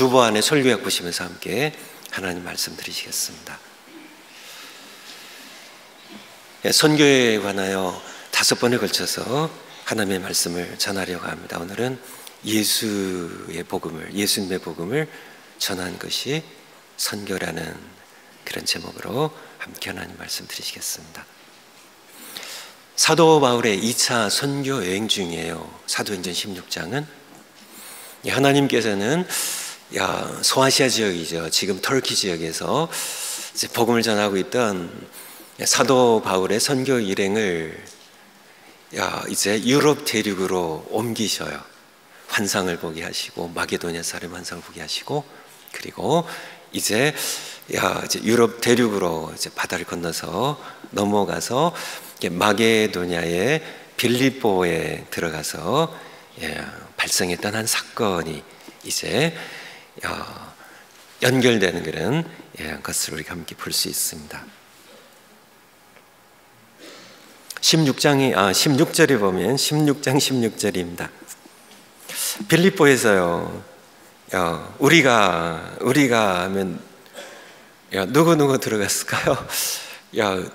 주보 안에 설교약 보시면서 함께 하나님 말씀 드리시겠습니다. 선교에 관하여 5번에 걸쳐서 하나님의 말씀을 전하려고 합니다. 오늘은 예수님의 복음을 전하는 것이 선교라는 그런 제목으로 함께 하나님 말씀 드리시겠습니다. 사도 바울의 2차 선교 여행 중이에요. 사도행전 16장은 하나님께서는 소아시아 지역이죠. 지금 터키 지역에서 이제 복음을 전하고 있던 사도 바울의 선교 일행을 이제 유럽 대륙으로 옮기셔요. 환상을 보게 하시고 마게도냐 사람 환상을 보게 하시고, 그리고 이제 유럽 대륙으로 이제 바다를 건너서 넘어가서 마게도냐의 빌립보에 들어가서 발생했던 한 사건이 이제 연결되는 그런 것을 우리가 함께 볼 수 있습니다. 16절에 보면 16장 16절입니다. 빌립보에서요, 우리가 하면 누구 들어갔을까요?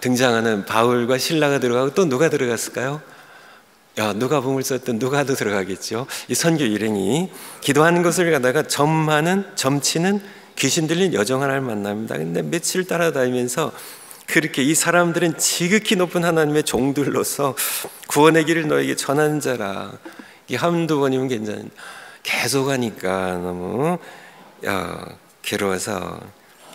등장하는 바울과 실라가 들어가고 또 누가 들어갔을까요? 누가복음을 썼던 누가도 들어가겠죠. 이 선교 일행이 기도하는 것을 가다가 점치는 귀신 들린 여종 하나를 만납니다. 근데 며칠 따라다니면서 그렇게 이 사람들은 지극히 높은 하나님의 종들로서 구원의 길을 너에게 전하는 자라. 이 한두 번이면 괜찮은데 계속 하니까 너무 괴로워서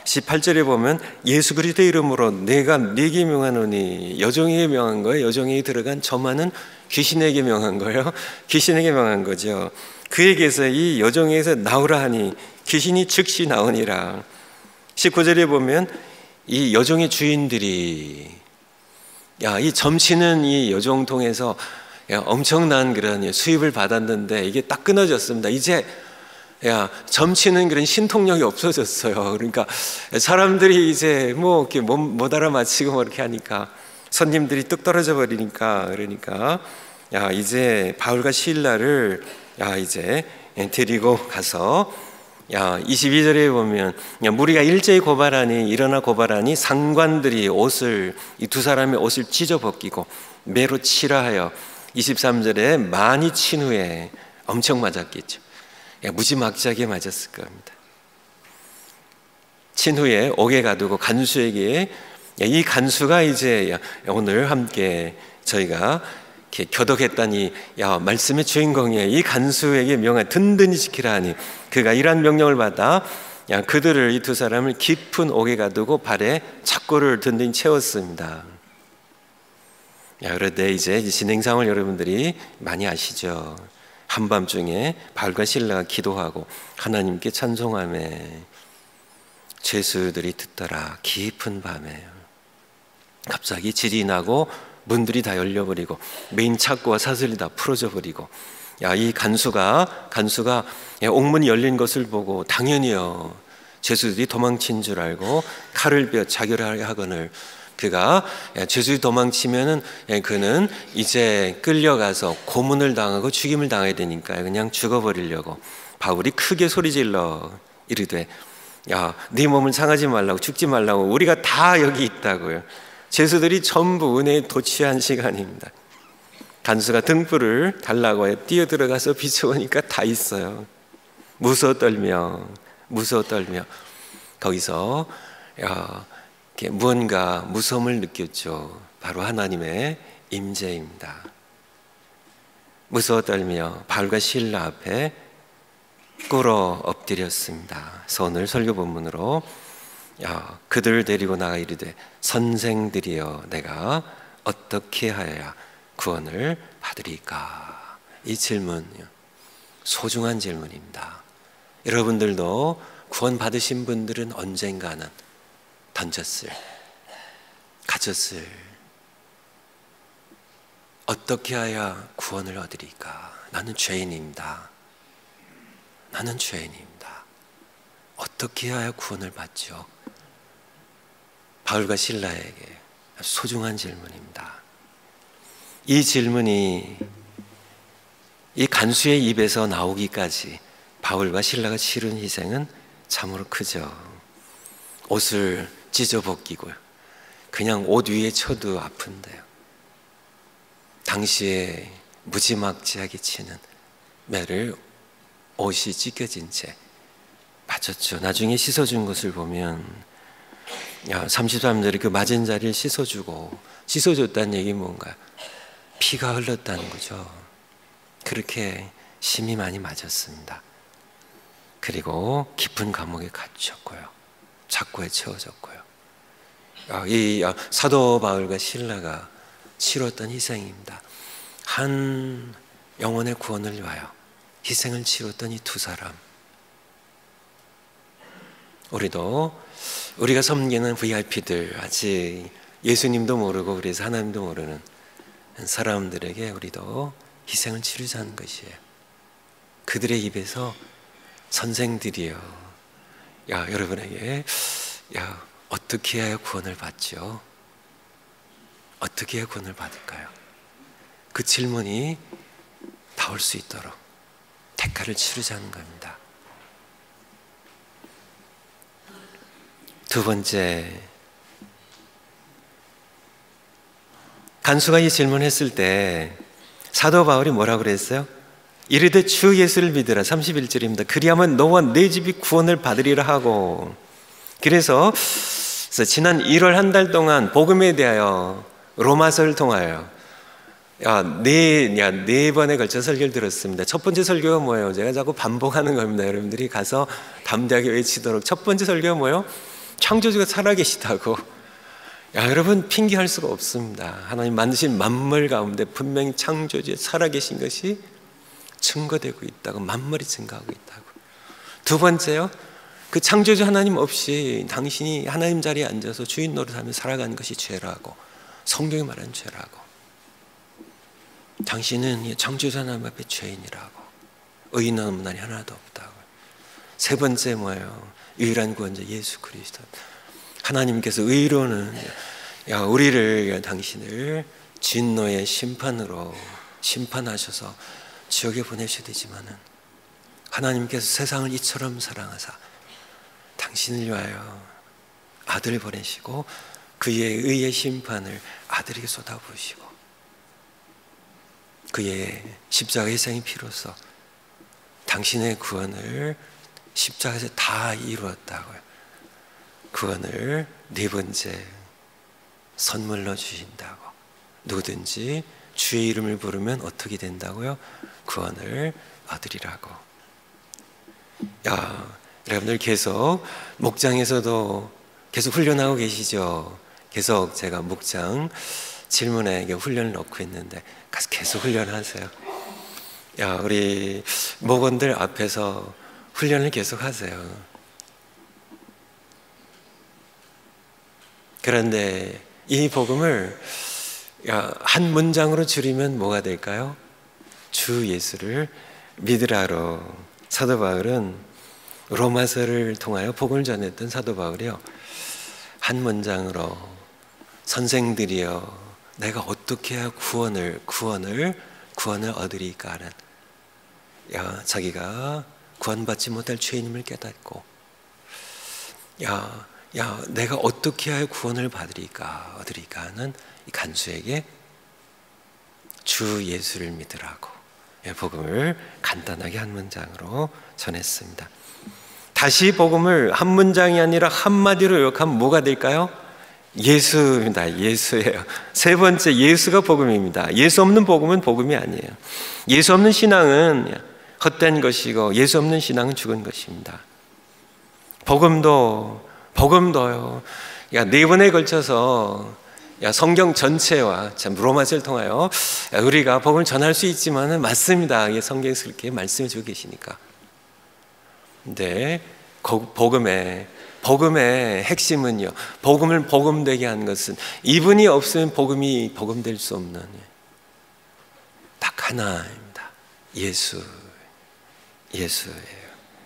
18절에 보면 예수 그리스도의 이름으로 내가 네게 명하노니, 여종에게 명한 거예요. 여종에게 들어간 저만은 귀신에게 명한 거예요. 귀신에게 명한 거죠. 그에게서 이 여종에게서 나오라 하니 귀신이 즉시 나오니라. 19절에 보면 이 여종의 주인들이 이 점치는 이 여종 통해서 엄청난 그런 수입을 받았는데 이게 딱 끊어졌습니다. 이제 점치는 그런 신통력이 없어졌어요. 그러니까 사람들이 이제 이렇게 못 알아맞히고 이렇게 하니까 손님들이 뚝 떨어져 버리니까, 그러니까 이제 바울과 실라를 이제 데리고 가서 22절에 보면 무리가 일제히 일어나 고발하니 상관들이 이 두 사람의 옷을 찢어 벗기고 매로 치라 하여 23절에 많이 친 후에 엄청 맞았겠죠. 무지막지하게 맞았을 겁니다. 친 후에 옥에 가두고 간수에게, 이 간수가 이제 오늘 함께 저희가 이렇게 교독했던 이 말씀의 주인공이에요. 이 간수에게 명하 든든히 지키라 하니 그가 이러한 명령을 받아 그들을, 이 두 사람을 깊은 옥에 가두고 발에 착고를 든든히 채웠습니다. 그런데 이제 진행상을 여러분들이 많이 아시죠? 한밤중에 바울과 실라가 기도하고 하나님께 찬송하며 죄수들이 듣더라. 깊은 밤에 갑자기 질이 나고 문들이 다 열려버리고 메인 창고와 사슬이 다 풀어져 버리고, 이 간수가 옥문이 열린 것을 보고 당연히요 죄수들이 도망친 줄 알고 칼을 베어 자결하거늘, 그가 죄수들이 도망치면은 그는 이제 끌려가서 고문을 당하고 죽임을 당해야 되니까 그냥 죽어버리려고 바울이 크게 소리질러 이르되, 네 몸을 상하지 말라고, 죽지 말라고, 우리가 다 여기 있다고요. 죄수들이 전부 은혜에 도취한 시간입니다. 간수가 등불을 달라고 해 뛰어들어가서 비춰보니까 다 있어요. 무서워 떨며 거기서 무언가 무서움을 느꼈죠. 바로 하나님의 임재입니다. 무서워 떨며 바울과 실라 앞에 꿇어 엎드렸습니다. 오늘 설교 본문으로 그들을 데리고 나가 이르되, 선생들이여 내가 어떻게 하여야 구원을 받으리까? 이 질문 소중한 질문입니다. 여러분들도 구원 받으신 분들은 언젠가는 가졌을 어떻게 하여야 구원을 얻으리까? 나는 죄인입니다. 어떻게 해야 구원을 받죠? 바울과 실라에게 소중한 질문입니다. 이 질문이 이 간수의 입에서 나오기까지 바울과 실라가 치른 희생은 참으로 크죠. 옷을 찢어 벗기고요. 그냥 옷 위에 쳐도 아픈데요. 당시에 무지막지하게 치는 매를 옷이 찢겨진 채 맞았죠. 나중에 씻어준 것을 보면 33절에 그 맞은 자리를 씻어줬다는 얘기 뭔가 피가 흘렀다는 거죠. 그렇게 심히 많이 맞았습니다. 그리고 깊은 감옥에 갇혔고요. 착고에 채워졌고요. 이 사도 바울과 실라가 치렀던 희생입니다. 한 영혼의 구원을 위하여 희생을 치렀던 이 두 사람, 우리가 섬기는 VIP들, 아직 예수님도 모르고 그래서 하나님도 모르는 사람들에게 우리도 희생을 치르자는 것이에요. 그들의 입에서 선생들이요, 여러분에게 어떻게 해야 구원을 받죠? 어떻게 해야 구원을 받을까요? 그 질문이 나올 수 있도록 대가를 치르자는 겁니다. 두 번째, 간수가 이 질문했을 때 사도 바울이 뭐라고 그랬어요? 이르되 주 예수를 믿으라. 31절입니다. 그리하면 너와 내 집이 구원을 받으리라 하고, 그래서 지난 1월 한 달 동안 복음에 대하여 로마서를 통하여 네 번에 걸쳐 설교를 들었습니다. 첫 번째 설교가 뭐예요? 제가 자꾸 반복하는 겁니다. 여러분들이 가서 담대하게 외치도록. 첫 번째 설교가 뭐예요? 창조주가 살아계시다고. 여러분, 핑계할 수가 없습니다. 하나님 만드신 만물 가운데 분명히 창조주에 살아계신 것이 증거되고 있다고, 만물이 증거하고 있다고. 두 번째요, 그 창조주 하나님 없이 당신이 하나님 자리에 앉아서 주인 노릇하며 살아가는 것이 죄라고, 성경이 말하는 죄라고. 당신은 창조주 하나님 앞에 죄인이라고, 의인 없는 날이 하나도 없다고. 세 번째 뭐예요? 유일한 구원자 예수 그리스도. 하나님께서 의로는 우리를, 당신을 진노의 심판으로 심판하셔서 지옥에 보내셔야 되지만은 하나님께서 세상을 이처럼 사랑하사 당신을 위하여 아들을 보내시고 그의 의의 심판을 아들에게 쏟아부으시고 그의 십자가 희생의 피로써 당신의 구원을 십자가에서 다 이루었다고요. 구원을 네 번째 선물로 주신다고. 누구든지 주의 이름을 부르면 어떻게 된다고요? 구원을 얻으리라고. 여러분들 계속 목장에서도 계속 훈련하고 계시죠? 계속 제가 목장 질문에 훈련을 넣고 있는데 가서 계속 훈련하세요. 우리 목원들 앞에서 훈련을 계속 하세요. 그런데 이 복음을 한 문장으로 줄이면 뭐가 될까요? 주 예수를 믿으라로. 사도 바울은 로마서를 통하여 복음을 전했던 사도 바울이요, 한 문장으로 선생들이여 내가 어떻게 해야 구원을 얻으리까 하는, 자기가 구원받지 못할 죄인임을 깨닫고 내가 어떻게 해야 구원을 얻으리까 하는 이 간수에게 주 예수를 믿으라고 복음을 간단하게 한 문장으로 전했습니다. 다시 복음을 한 문장이 아니라 한마디로 요약하면 뭐가 될까요? 예수입니다. 예수예요. 세 번째, 예수가 복음입니다. 예수 없는 복음은 복음이 아니에요. 예수 없는 신앙은 헛된 것이고 예수 없는 신앙은 죽은 것입니다. 복음도요, 네 번에 걸쳐서 성경 전체와 로마서를 통하여 우리가 복음을 전할 수 있지만은 맞습니다. 성경에서 그렇게 말씀해 주고 계시니까. 근데 복음의 핵심은요, 복음을 복음되게 하는 것은 이분이 없으면 복음이 복음될 수 없는 딱 하나입니다. 예수예요.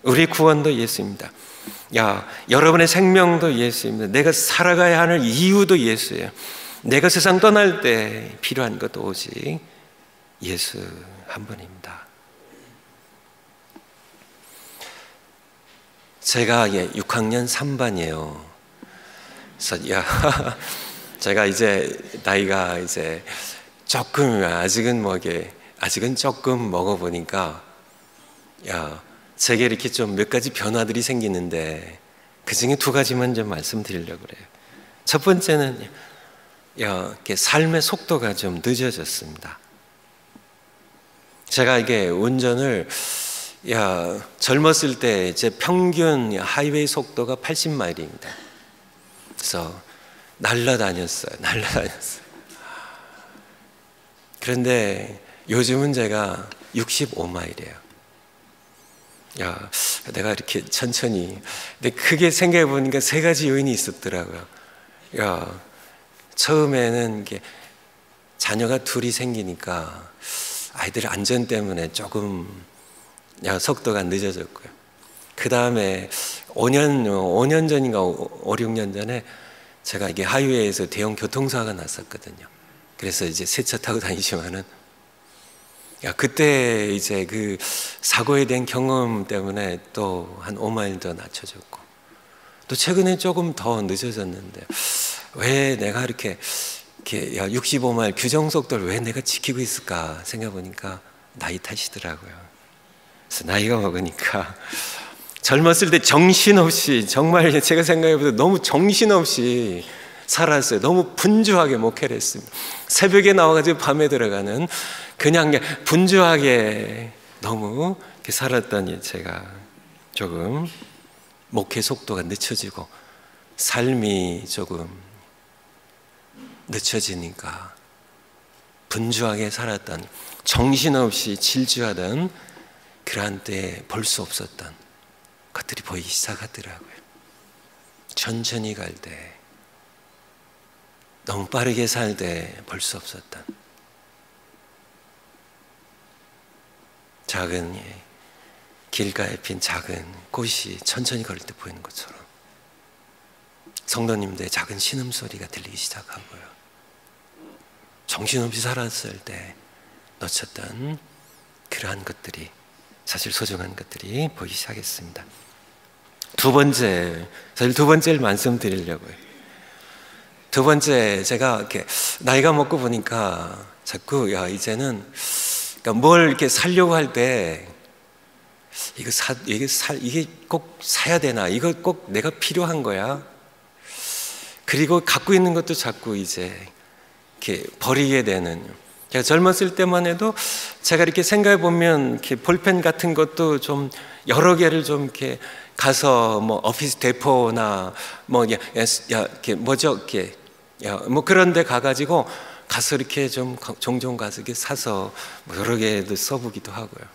우리 구원도 예수입니다. 여러분의 생명도 예수입니다. 내가 살아가야 하는 이유도 예수예요. 내가 세상 떠날 때 필요한 것도 오직 예수 한 분입니다. 제가 6학년 3반이에요. 그래서 제가 이제 나이가 이제 조금 아직은 조금 먹어보니까 제게 이렇게 좀 몇 가지 변화들이 생기는데 그 중에 두 가지만 좀 말씀드리려고 그래요. 첫 번째는 이렇게 삶의 속도가 좀 늦어졌습니다. 제가 이게 운전을 젊었을 때 제 평균 하이웨이 속도가 80마일입니다. 그래서 날라다녔어요. 그런데 요즘은 제가 65마일이에요. 내가 이렇게 천천히. 근데 크게 생각해 보니까 세 가지 요인이 있었더라고요. 처음에는 이게 자녀가 둘이 생기니까 아이들 안전 때문에 조금 속도가 늦어졌고요. 그 다음에 5년 전인가 5, 6년 전에 제가 이게 하이웨이에서 대형 교통사고가 났었거든요. 그래서 이제 새 차 타고 다니지만은 그때 이제 그 사고에 대한 경험 때문에 또 한 5마일 더 낮춰졌고, 또 최근에 조금 더 늦어졌는데 왜 내가 이렇게 65마일 규정 속도를 왜 내가 지키고 있을까 생각해 보니까 나이 탓이더라고요. 그래서 나이가 먹으니까 젊었을 때 정신없이, 정말 제가 생각해보면 너무 정신없이 살았어요. 너무 분주하게 목회를 했습니다. 새벽에 나와가지고 밤에 들어가는, 그냥 분주하게 너무 이렇게 살았더니 제가 조금 목회 속도가 늦춰지고 삶이 조금 늦춰지니까 분주하게 살았던, 정신없이 질주하던 그러한 때에 볼 수 없었던 것들이 보이기 시작하더라고요. 천천히 갈 때, 너무 빠르게 살 때 볼 수 없었던 작은 길가에 핀 작은 꽃이 천천히 걸을 때 보이는 것처럼 성도님들의 작은 신음소리가 들리기 시작하고요. 정신없이 살았을 때 놓쳤던 그러한 것들이, 사실 소중한 것들이 보이기 시작했습니다. 두 번째를 말씀드리려고요. 두 번째, 제가 이렇게 나이가 먹고 보니까 자꾸 이제는 뭘 이렇게 사려고 할 때 이게 꼭 사야 되나? 이거 꼭 내가 필요한 거야? 그리고 갖고 있는 것도 자꾸 이제 이렇게 버리게 되는. 제가 젊었을 때만 해도 제가 이렇게 생각해 보면 이렇게 볼펜 같은 것도 좀 여러 개를 좀 이렇게 가서 뭐 오피스 데포나 뭐 이렇게 뭐 그런 데 가가지고 가서 이렇게 좀 종종 가서 이렇게 사서 뭐 여러 개도 써보기도 하고요.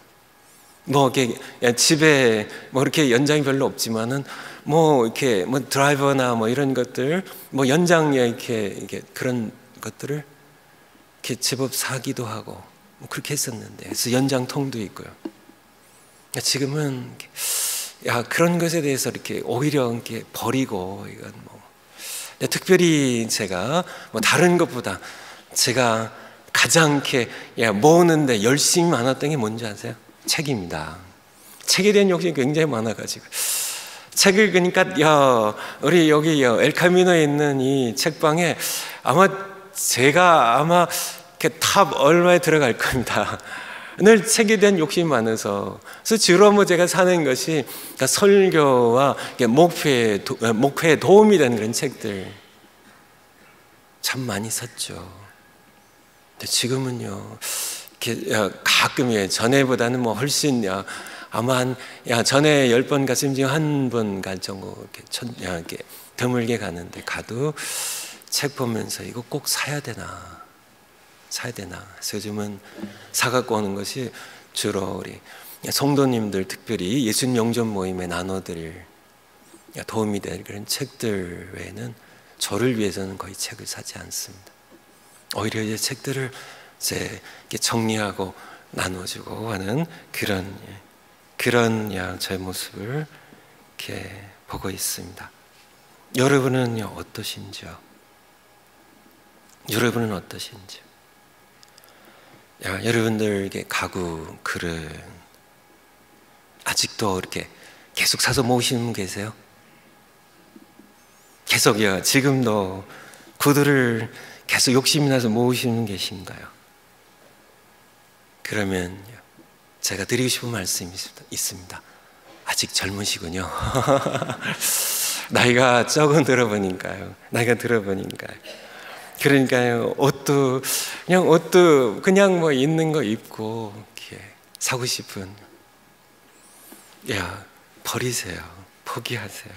뭐 이렇게 집에 뭐 이렇게 연장이 별로 없지만은 뭐 이렇게 뭐 드라이버나 뭐 이런 것들 뭐 연장에 이렇게 그런 것들을 이렇게 제법 사기도 하고 뭐 그렇게 했었는데, 그래서 연장통도 있고요. 지금은 그런 것에 대해서 이렇게 오히려 이렇게 버리고, 이건 뭐 특별히 제가 뭐 다른 것보다 제가 가장 이렇게 모으는데 열심히 많았던 게 뭔지 아세요? 책입니다. 책에 대한 욕심이 굉장히 많아가지고 책을, 그러니까 우리 여기 엘카미노에 있는 이 책방에 제가 이렇게 탑 얼마에 들어갈 겁니다. 늘 책에 대한 욕심이 많아서. 그래서 주로 뭐 제가 사는 것이 설교와 목회에 도움이 되는 그런 책들 참 많이 샀죠. 근데 지금은요, 이렇게 가끔 전에보다는 뭐 훨씬 아마 전에 10번 갔으면 지금 한 번 갈 정도 이렇게 드물게 가는데, 가도 책 보면서 이거 꼭 사야 되나. 그래서 요즘은 사갖고 오는 것이 주로 우리 성도님들, 특별히 예수님 영접 모임에 나눠드릴 도움이 될 그런 책들 외에는 저를 위해서는 거의 책을 사지 않습니다. 오히려 이제 책들을 이제 정리하고 나눠주고 하는 그런 저의 모습을 이렇게 보고 있습니다. 여러분은 어떠신지요? 여러분들에게 가구, 그릇 아직도 이렇게 계속 사서 모으시는 분 계세요? 계속요. 지금도 구두를 계속 욕심이 나서 모으시는 분 계신가요? 그러면 제가 드리고 싶은 말씀이 있습니다. 아직 젊으시군요. 나이가 조금 들어보니까요. 그러니까요. 옷도 그냥 뭐 있는 거 입고 이렇게 사고 싶은. 버리세요. 포기하세요.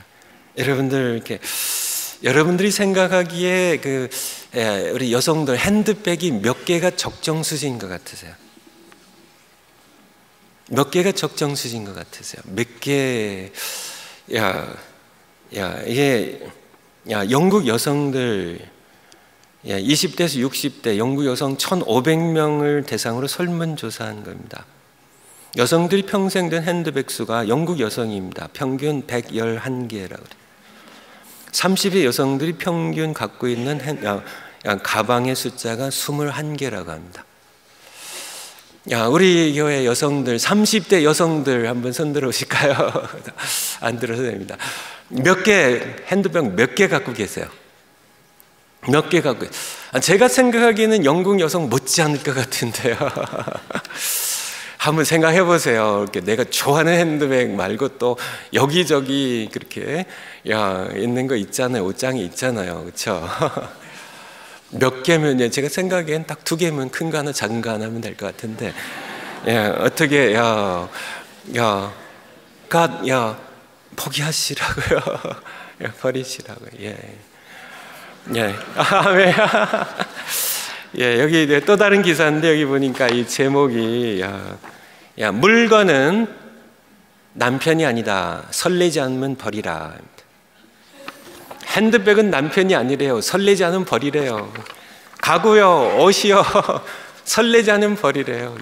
여러분들 이렇게 여러분들이 생각하기에 우리 여성들 핸드백이 몇 개가 적정수준인 것 같으세요? 몇 개가 적정수준인 것 같으세요? 몇 개? 영국 여성들 20대에서 60대 영국 여성 1,500명을 대상으로 설문조사한 겁니다. 여성들이 평생 든 핸드백 수가 영국 여성입니다. 평균 111개라고 그래요. 30의 여성들이 평균 갖고 있는 가방의 숫자가 21개라고 합니다. 우리 교회 여성들 30대 여성들 한번 손 들어오실까요? 안 들어도 됩니다. 핸드백 몇 개 갖고 계세요? 몇 개 갖고 계세요? 제가 생각하기에는 영국 여성 못지 않을 것 같은데요. 한번 생각해 보세요. 이렇게 내가 좋아하는 핸드백 말고 또 여기저기 그렇게 있는 거 있잖아요. 옷장에 있잖아요. 그렇죠? 몇 개면 제가 생각엔 딱 2개면 큰 거 하나 작은 거 하나 하면 될 것 같은데 어떻게 포기하시라고요. 버리시라고요. 여기 또 다른 기사인데 여기 보니까 이 제목이 물건은 남편이 아니다. 설레지 않으면 버리라. 핸드백은 남편이 아니래요. 설레지 않으면 버리래요. 가구요, 옷이요, 설레지 않으면 버리래요.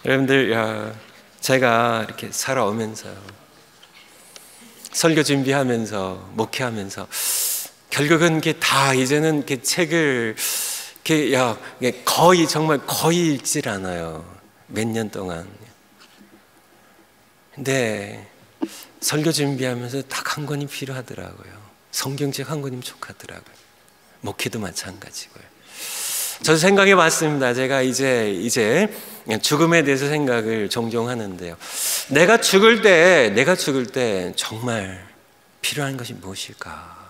여러분들, 제가 이렇게 살아오면서요, 설교 준비하면서, 목회하면서, 결국은 다 이제는 이렇게 책을 거의 읽질 않아요. 몇 년 동안. 근데 설교 준비하면서 딱 한 권이 필요하더라고요. 성경책 한 권이면 좋겠더라고요. 목회도 마찬가지고요. 저도 생각해 봤습니다. 제가 이제 죽음에 대해서 생각을 종종 하는데요. 내가 죽을 때 정말 필요한 것이 무엇일까?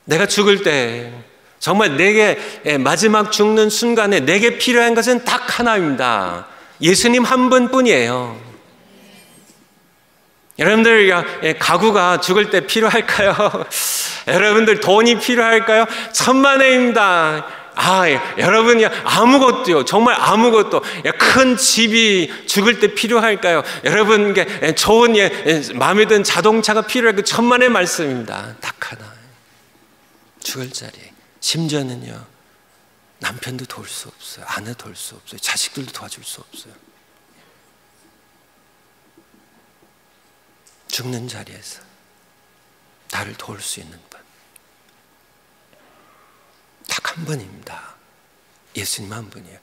내가 죽을 때 정말 내게 마지막 죽는 순간에 내게 필요한 것은 딱 하나입니다. 예수님 한 분뿐이에요. 여러분들 가구가 죽을 때 필요할까요? 여러분들 돈이 필요할까요? 천만에입니다. 여러분이 아무것도요, 정말 아무것도, 큰 집이 죽을 때 필요할까요? 여러분께 좋은 마음에 든 자동차가 필요할까요? 천만의 말씀입니다. 딱 하나. 죽을 자리에. 심지어는요, 남편도 도울 수 없어요. 아내 도울 수 없어요. 자식들도 도와줄 수 없어요. 죽는 자리에서 나를 도울 수 있는 분, 딱 한 분입니다. 예수님 한 분이에요.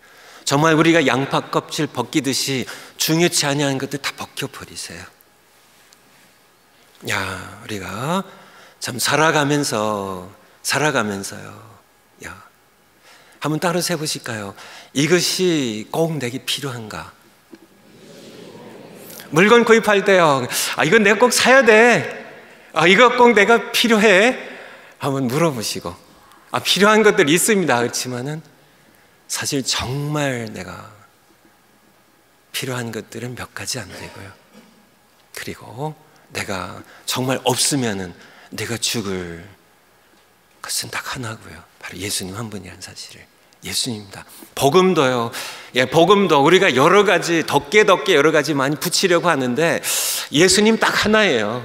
정말 우리가 양파 껍질 벗기듯이 중요치 아니한 것들 다 벗겨버리세요. 우리가 참 살아가면서요, 한번 따로 세보실까요? 이것이 꼭 내게 필요한가? 물건 구입할 때요, 이건 내가 꼭 사야 돼. 이거 꼭 내가 필요해. 한번 물어보시고, 필요한 것들이 있습니다. 그렇지만은 사실 정말 내가 필요한 것들은 몇 가지 안 되고요. 그리고 내가 정말 없으면은 내가 죽을 것은 딱 하나고요. 바로 예수님 한 분이라는 사실을. 예수님입니다. 복음도요. 복음도 우리가 여러 가지 덮개 여러 가지 많이 붙이려고 하는데 예수님 딱 하나예요.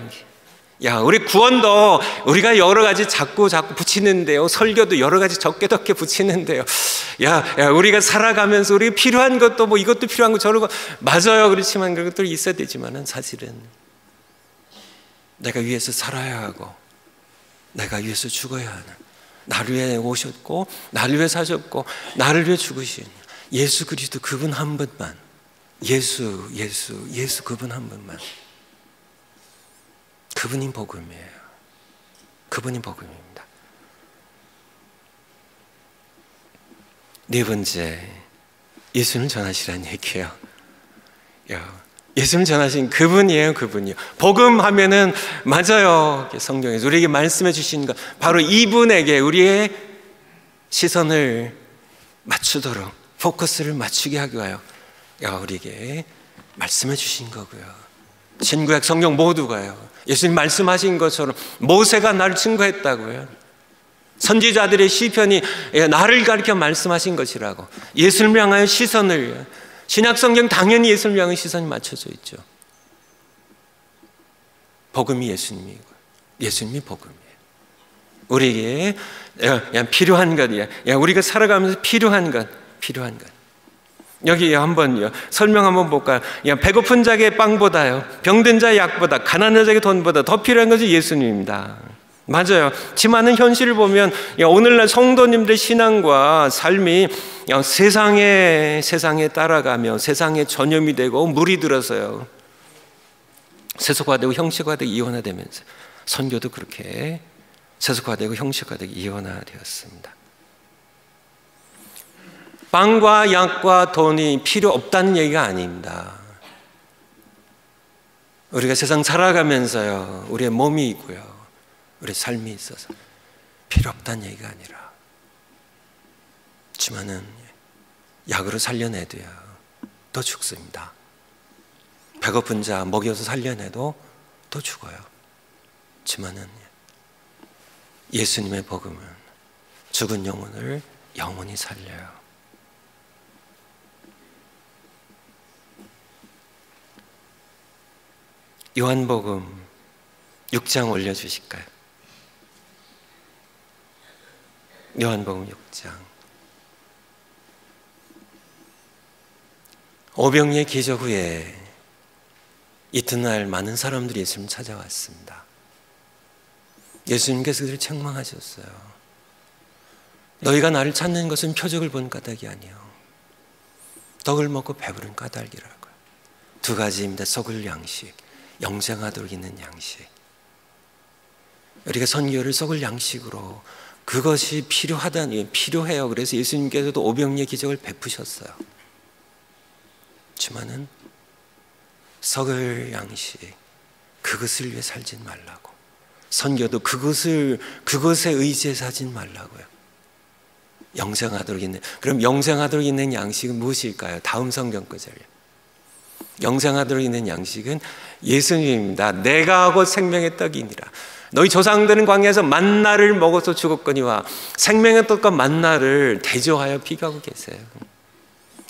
우리 구원도 우리가 여러 가지 자꾸 붙이는데요. 설교도 여러 가지 적게 붙이는데요. 우리가 살아가면서 우리가 필요한 것도 뭐 이것도 필요한 거 저런 거 맞아요. 그렇지만 그런 것들이 있어야 되지만은 사실은 내가 위해서 살아야 하고 내가 위해서 죽어야 하는, 나를 위해 오셨고 나를 위해 사셨고 나를 위해 죽으신 예수 그리스도 그분 한 분만 예수 그분 한 분만. 그분이 복음이에요. 그분이 복음입니다. 네 번째, 예수를 전하시라는 얘기예요. 예수를 전하신 그분이에요. 그분이요. 복음 하면은 맞아요. 성경에서 우리에게 말씀해 주신 것, 바로 이분에게 우리의 시선을 맞추도록, 포커스를 맞추게 하기 위하여 우리에게 말씀해 주신 거고요. 신구약 성경 모두가요, 예수님 말씀하신 것처럼 모세가 나를 증거했다고요. 선지자들의 시편이 나를 가리켜 말씀하신 것이라고. 예수를 향하여 시선을, 신약 성경 당연히 예수를 향하여 시선이 맞춰져 있죠. 복음이 예수님이고 예수님이 복음이에요. 우리에게 필요한 것이야. 우리가 살아가면서 필요한 것. 여기 한번 설명 한번 볼까요? 배고픈 자에게 빵보다요, 병든 자의 약보다, 가난한 자에게 돈보다 더 필요한 것이 예수님입니다. 맞아요. 지만은 현실을 보면 오늘날 성도님들의 신앙과 삶이 세상에 따라가며 세상에 전염이 되고 물이 들어서요, 세속화되고 형식화되고 이원화되면서 선교도 그렇게 세속화되고 형식화되고 이원화되었습니다. 빵과 약과 돈이 필요 없다는 얘기가 아닙니다. 우리가 세상 살아가면서요, 우리의 몸이 있고요, 우리 삶이 있어서 필요 없다는 얘기가 아니라, 하지만은 약으로 살려내도요 또 죽습니다. 배고픈 자 먹여서 살려내도 또 죽어요. 하지만은 예수님의 복음은 죽은 영혼을 영원히 살려요. 요한복음 6장 올려주실까요? 요한복음 6장. 오병이의 기적 후에 이튿날 많은 사람들이 예수님 찾아왔습니다. 예수님께서 그들을 책망하셨어요. 너희가 나를 찾는 것은 표적을 본 까닭이 아니요, 떡을 먹고 배부른 까닭이라고요. 두 가지입니다. 썩을 양식, 영생하도록 있는 양식. 우리가 선교를 썩을 양식으로, 그것이 필요해요. 그래서 예수님께서도 오병이의 기적을 베푸셨어요. 하지만은 썩을 양식, 그것을 위해 살진 말라고. 선교도 그것에 의지해서 하진 말라고요. 영생하도록 있는, 그럼 영생하도록 있는 양식은 무엇일까요? 다음 성경 구절이요. 영생하도록 있는 양식은 예수님입니다. 내가 곧 생명의 떡이니라. 너희 조상들은 광야에서 만나를 먹어서 죽었거니와 생명의 떡과 만나를 대조하여 비교하고 계세요.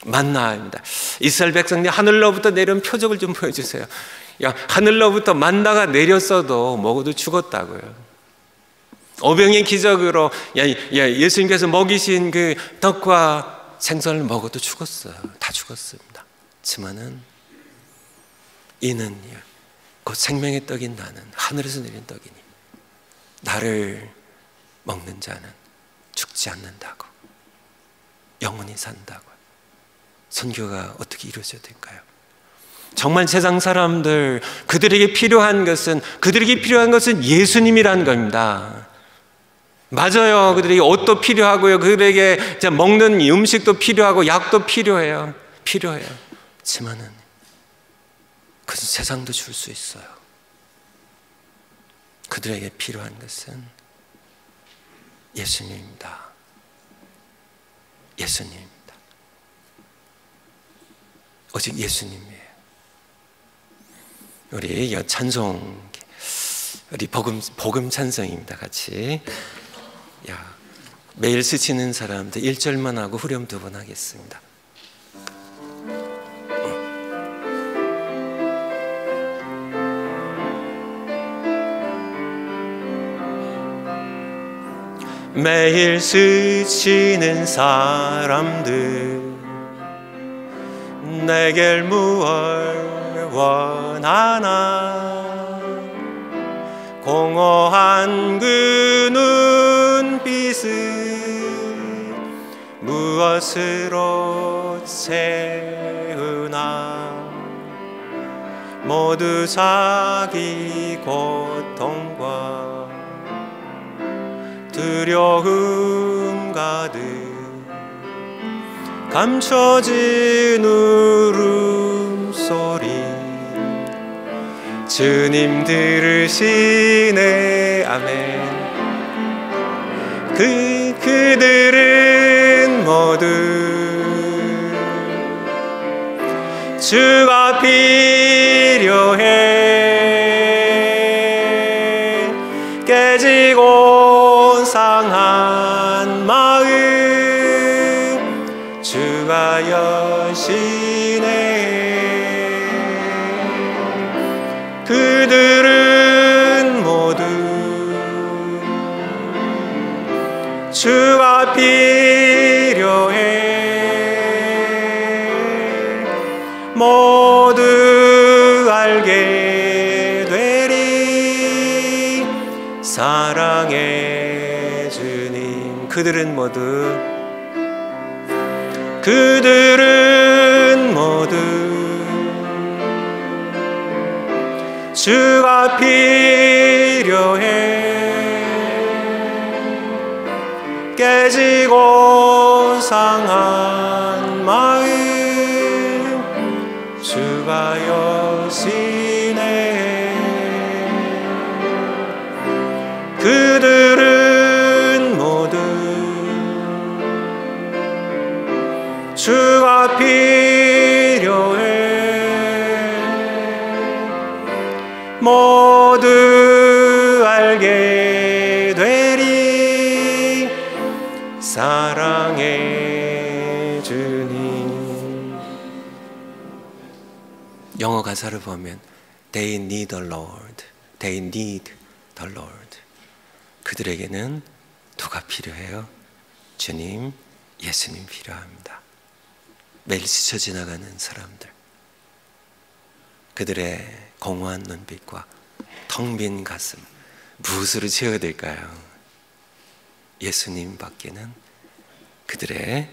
만나입니다. 이스라엘 백성들이 하늘로부터 내려온 표적을 좀 보여주세요. 하늘로부터 만나가 내렸어도 먹어도 죽었다고요. 오병이의 기적으로 예수님께서 먹이신 그 떡과 생선을 먹어도 죽었어요. 다 죽었습니다. 하지만은 이는 곧 생명의 떡인 나는 하늘에서 내린 떡이니 나를 먹는 자는 죽지 않는다고, 영원히 산다고. 선교가 어떻게 이루어져야 될까요? 정말 세상 사람들, 그들에게 필요한 것은 예수님이라는 겁니다. 맞아요. 그들에게 옷도 필요하고요, 그들에게 먹는 음식도 필요하고 약도 필요해요. 하지만은 그것은 세상도 줄 수 있어요. 그들에게 필요한 것은 예수님입니다. 오직 예수님이에요. 우리 찬송, 우리 복음 찬송입니다. 같이 매일 스치는 사람들 1절만 하고 후렴 2번 하겠습니다. 매일 스치는 사람들 내게 무얼 원하나, 공허한 그 눈빛을 무엇으로 채우나. 모두 자기 고통과 두려움 가득 감춰진 울음소리 주님 들으시네 아멘. 그들은 모두 주가 필요해. 깨지고 상한 마음 주가 여시네. 그들은 모두 주가 필요해. 모두 알게 되리 사랑의 주님. 그들은 모두 주가 필요해. 깨지고 상한 마음 주가 여시네. 그들은 모두 주가 필요해. 모두 알게 되리 사랑의 주님. 영어 가사를 보면 They need the Lord. They need the Lord. 그들에게는 누가 필요해요? 주님, 예수님 필요합니다. 매일 스쳐 지나가는 사람들, 그들의 공허한 눈빛과 텅 빈 가슴 무엇으로 채워야 될까요? 예수님 밖에는 그들의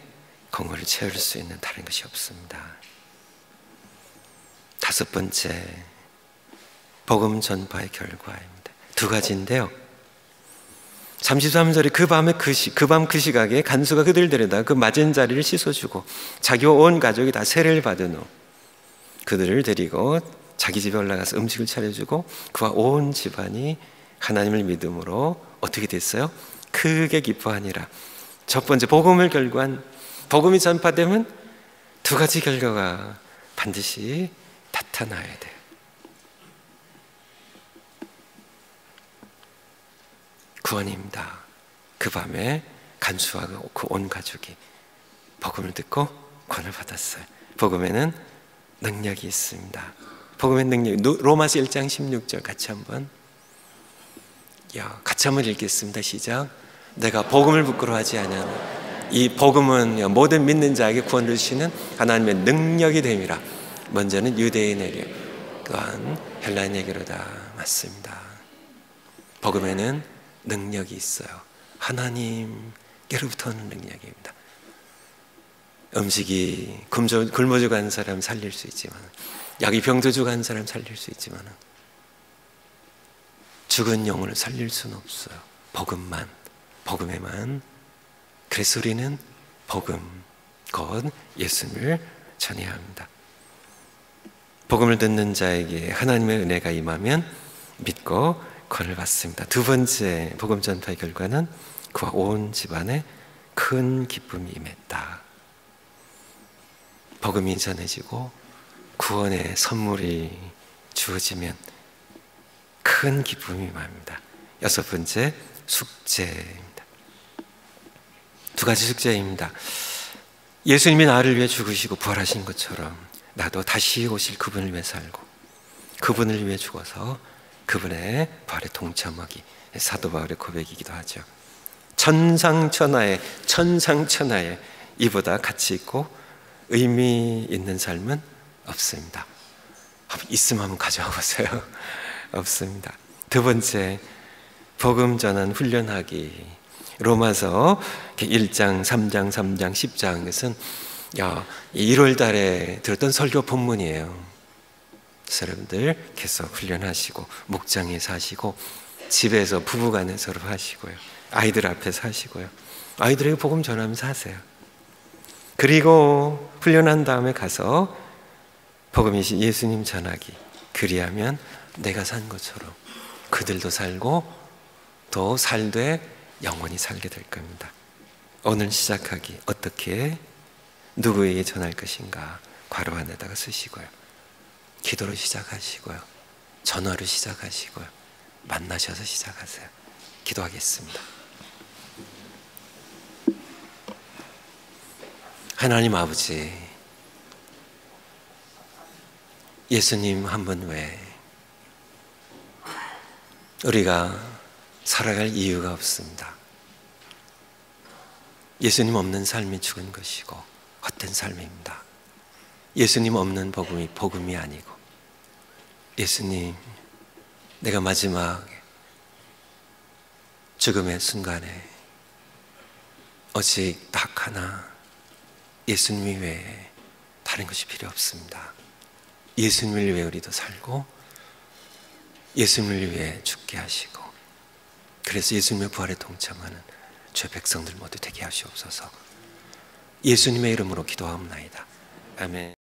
공허를 채울 수 있는 다른 것이 없습니다. 다섯 번째, 복음 전파의 결과입니다. 두 가지인데요. 33절에 그 밤 그 시각에 간수가 그들 데려다 그 맞은 자리를 씻어주고 자기와 온 가족이 다 세례를 받은 후 그들을 데리고 자기 집에 올라가서 음식을 차려주고 그와 온 집안이 하나님을 믿음으로 어떻게 됐어요? 크게 기뻐하니라. 첫 번째, 복음이 전파되면 두 가지 결과가 반드시 나타나야 돼요. 구원입니다. 그 밤에 간수와 그 온 가족이 복음을 듣고 구원을 받았어요. 복음에는 능력이 있습니다. 복음의 능력, 로마서 1장 16절 같이 한번 읽겠습니다. 시작. 내가 복음을 부끄러워하지 아니하노라. 이 복음은 모든 믿는 자에게 구원을 주시는 하나님의 능력이 됨이라. 먼저는 유대인에게 또한 헬라인에게로다. 맞습니다. 복음에는 능력이 있어요. 하나님께로부터 오는 능력입니다. 음식이 굶어 죽은 사람 살릴 수 있지만, 약이 병도 죽은 사람 살릴 수 있지만 죽은 영혼을 살릴 수는 없어요. 복음에만. 그래서 우리는 복음, 곧 예수님을 전해야 합니다. 복음을 듣는 자에게 하나님의 은혜가 임하면 믿고 구원을 받습니다. 두 번째 복음 전파의 결과는 그와 온 집안에 큰 기쁨이 임했다. 복음이 전해지고 구원의 선물이 주어지면 큰 기쁨이 임합니다. 여섯 번째, 숙제입니다. 두 가지 숙제입니다. 예수님이 나를 위해 죽으시고 부활하신 것처럼 나도 다시 오실 그분을 위해 살고 그분을 위해 죽어서 그분의 부활에 동참하기, 사도 바울의 고백이기도 하죠. 천상천하에 이보다 가치 있고 의미 있는 삶은 없습니다. 있으면 한번 가져와 보세요. 없습니다. 두 번째, 복음 전환 훈련하기. 로마서 1장, 3장, 10장, 것은 1월 달에 들었던 설교 본문이에요. 그래서 여러분들 계속 훈련하시고 목장에 사시고 집에서 부부간에 서로 하시고요. 아이들 앞에서 하시고요. 아이들에게 복음 전하면서 하세요. 그리고 훈련한 다음에 가서 복음이신 예수님 전하기. 그리하면 내가 산 것처럼 그들도 살고 또 살되 영원히 살게 될 겁니다. 오늘 시작하기 어떻게 누구에게 전할 것인가 괄호 안에다가 쓰시고요. 기도로 시작하시고요. 전화로 시작하시고요. 만나셔서 시작하세요. 기도하겠습니다. 하나님 아버지, 예수님 한 분 외에 우리가 살아갈 이유가 없습니다. 예수님 없는 삶이 죽은 것이고 헛된 삶입니다. 예수님 없는 복음이 아니고, 예수님, 내가 마지막 죽음의 순간에 오직 딱 하나 예수님 외에 다른 것이 필요 없습니다. 예수님을 위해 우리도 살고 예수님을 위해 죽게 하시고, 그래서 예수님의 부활에 동참하는 주의 백성들 모두 되게 하시옵소서. 예수님의 이름으로 기도하옵나이다. 아멘.